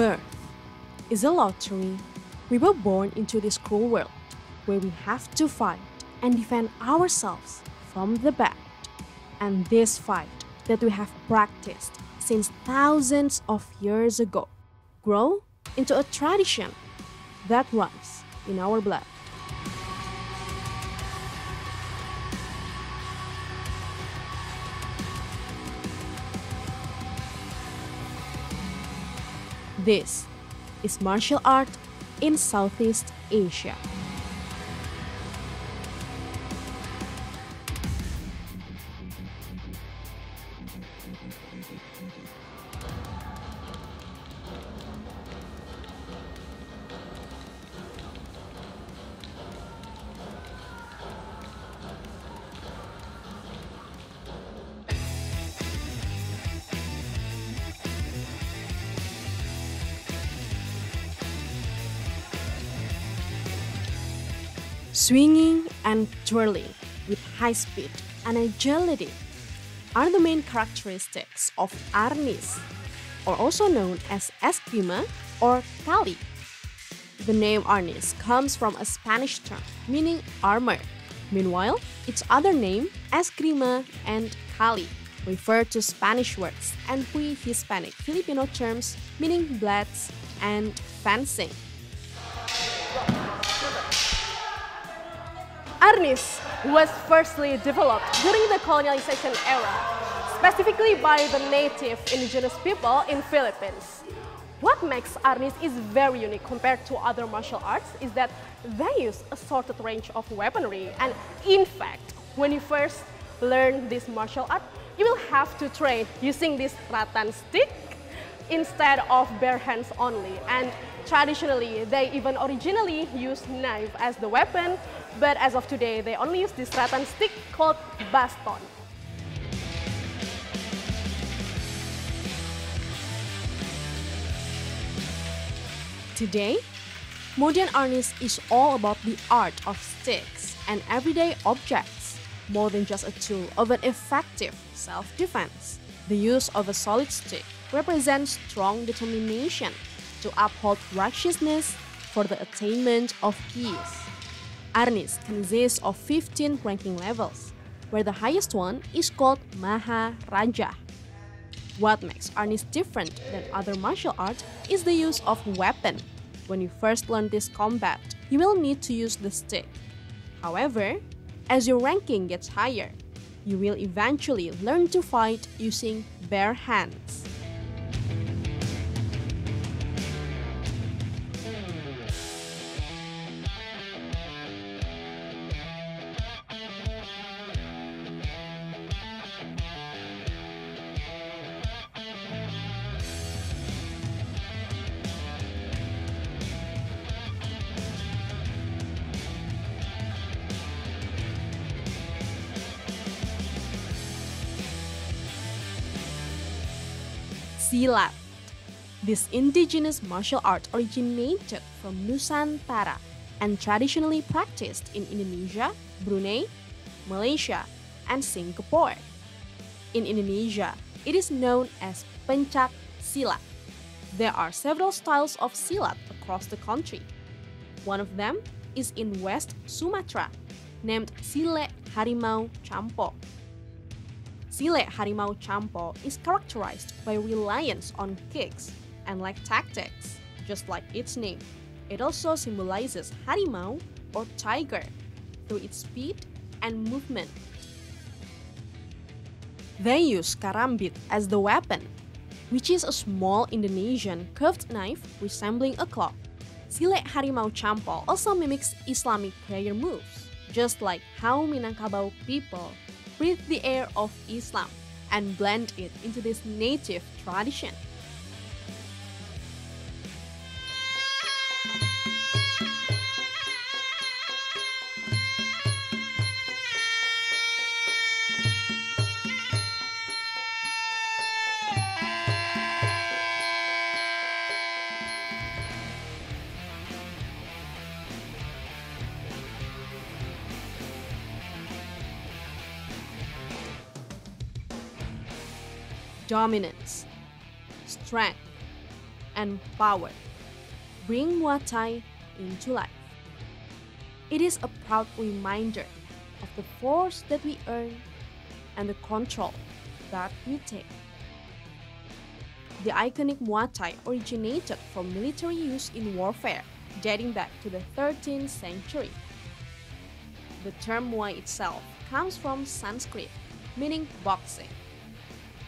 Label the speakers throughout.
Speaker 1: Birth is a lottery. We were born into this cruel world where we have to fight and defend ourselves from the bad. And this fight that we have practiced since thousands of years ago grow into a tradition that runs in our blood. This is martial art in Southeast Asia. Swinging and twirling with high speed and agility are the main characteristics of ARNIS, or also known as eskrima or kali. The name ARNIS comes from a Spanish term meaning armor. Meanwhile, its other name, eskrima and kali, refer to Spanish words and pre-Hispanic Filipino terms meaning blades and fencing. ARNIS was firstly developed during the colonialization era, specifically by the native indigenous people in Philippines. What makes ARNIS is very unique compared to other martial arts is that they use a sorted range of weaponry, and in fact, when you first learn this martial art, you will have to train using this rattan stick instead of bare hands only. And traditionally, they even originally used knife as the weapon, but as of today, they only use this rattan stick called baston. Today, modern ARNIS is all about the art of sticks and everyday objects, more than just a tool of an effective self-defense. The use of a solid stick represents strong determination to uphold righteousness for the attainment of peace. ARNIS consists of 15 ranking levels, where the highest one is called Maharaja. What makes ARNIS different than other martial arts is the use of weapon. When you first learn this combat, you will need to use the stick. However, as your ranking gets higher, you will eventually learn to fight using bare hands. SILEK. This indigenous martial art originated from Nusantara and traditionally practiced in Indonesia, Brunei, Malaysia, and Singapore. In Indonesia, it is known as pencak silat. There are several styles of silat across the country. One of them is in West Sumatra, named SILEK HARIMAU CAMPO. SILEK HARIMAU CAMPO is characterized by reliance on kicks and leg tactics, just like its name. It also symbolizes harimau or tiger through its speed and movement. They use KARAMBIT as the weapon, which is a small Indonesian curved knife resembling a club. SILEK HARIMAU CAMPO also mimics Islamic prayer moves, just like how Minangkabau people breathe the air of Islam and blend it into this native tradition. Dominance, strength, and power. Bring Muay Thai into life. It is a proud reminder of the force that we earn and the control that we take. The iconic Muay Thai originated from military use in warfare dating back to the 13th century. The term Muay itself comes from Sanskrit, meaning boxing.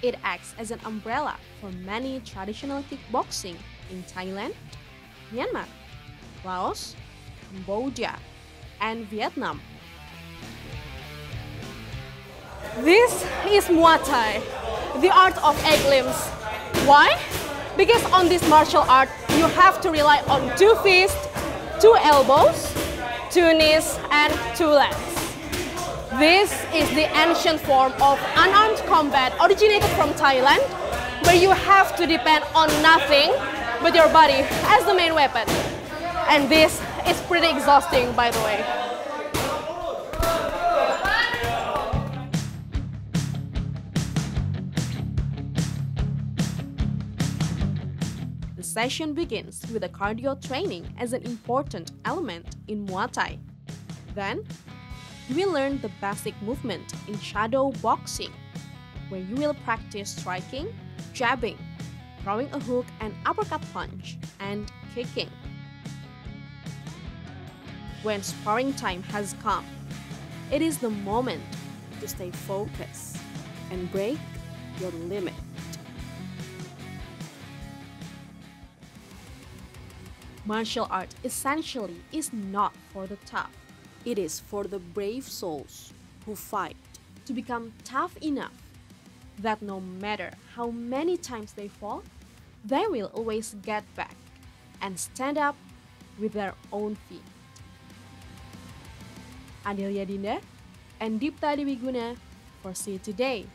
Speaker 1: It acts as an umbrella for many traditional kickboxing in Thailand, Myanmar, Laos, Cambodia, and Vietnam. This is Muay Thai, the art of 8 limbs. Why? Because on this martial art, you have to rely on 2 fists, 2 elbows, 2 knees, and 2 legs. This is the ancient form of unarmed combat originated from Thailand, where you have to depend on nothing but your body as the main weapon. And this is pretty exhausting, by the way. The session begins with a cardio training as an important element in Muay Thai. Then, you will learn the basic movement in shadow boxing, where you will practice striking, jabbing, throwing a hook and uppercut punch, and kicking. When sparring time has come, it is the moment to stay focused and break your limit. Martial art essentially is not for the tough. It is for the brave souls who fight to become tough enough that no matter how many times they fall, they will always get back and stand up with their own feet. Adelia Dinda and Dipta Dewiguna for See Today.